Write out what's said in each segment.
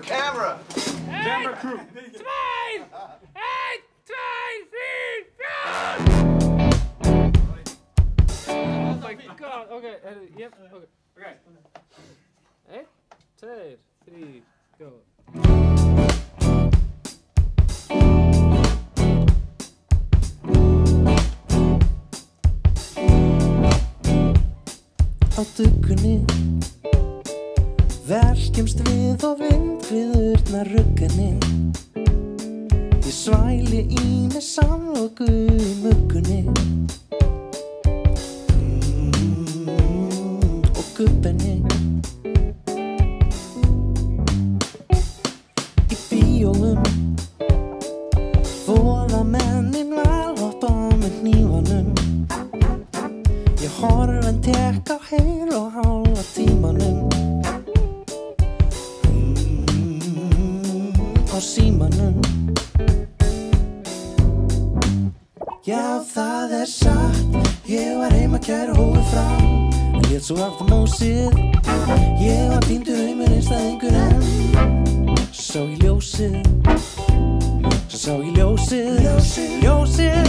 camera. Camera crew. 2, 1, 2, 3, 4. Oh my god. Okay. Yep. Okay. Okay. 1, 2, 3, go. Á duggunni verkjumst við og vindhviðurnar ruggunni. Ég svæli í mig samloku í muggunni og gubbenni. Í bíóum voða mennin valhoppa með hnífanum. Ég horf en tek á heil og hálfa tímanum á símanum. Já, það satt, ég var heima kæra hófið fram en lét svo aftur mósið. Ég var týndur heimur einstæðingur en svo sá ég ljósið. Svo sá ég ljósið. Ljósið.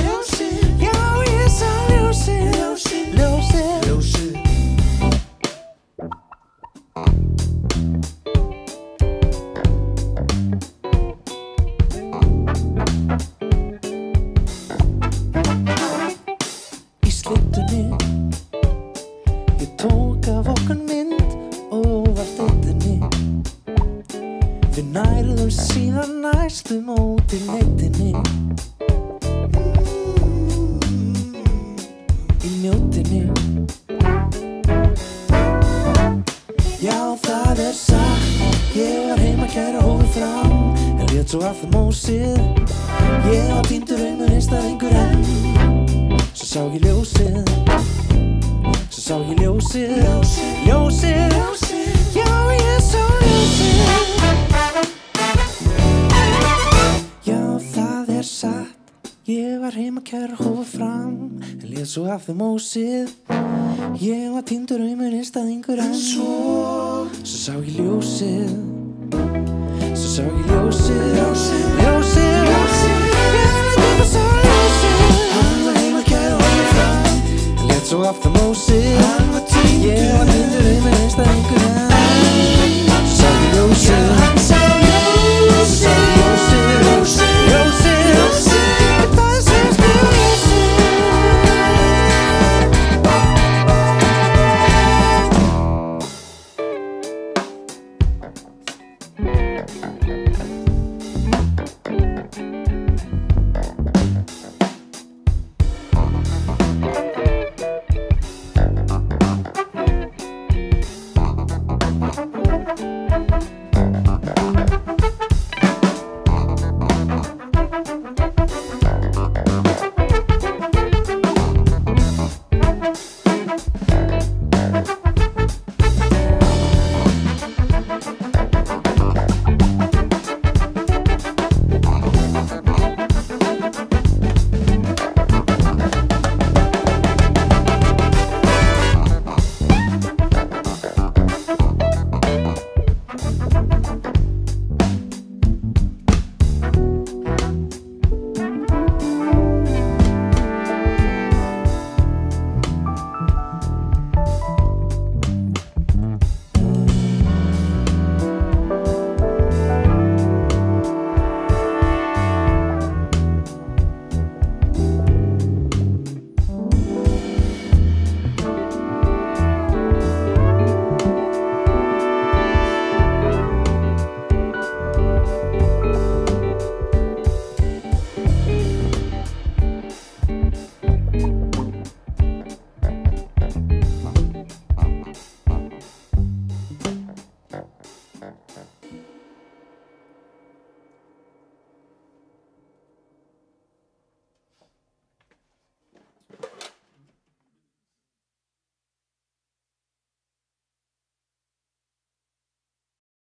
Já, ég sá ljósið. Ljósið. Í slyttunni ég tók af okkur mynd og var steyttunni. Við nærðum síðan næstu móti leitinni. Í mjótinni. Já, það satt, ég var heima kæra hófið fram en lét svo aftur mósið. Ég var týndur heimur einstæðingur en svo sá ég ljósið. Svo sá ég ljósið. Ljósið. Já, ég sá ljósið. Já, það satt, ég var heima kæra hófið fram en lét svo aftur mósið. Ég var týndur heimur einstæðingur en svo sá ég ljósið. Svo sá ég ljósið. Ljósið. Ég sá ljósið. Hann var heima kæra hófið fram en lét svo aftur mósið. Hann var týndur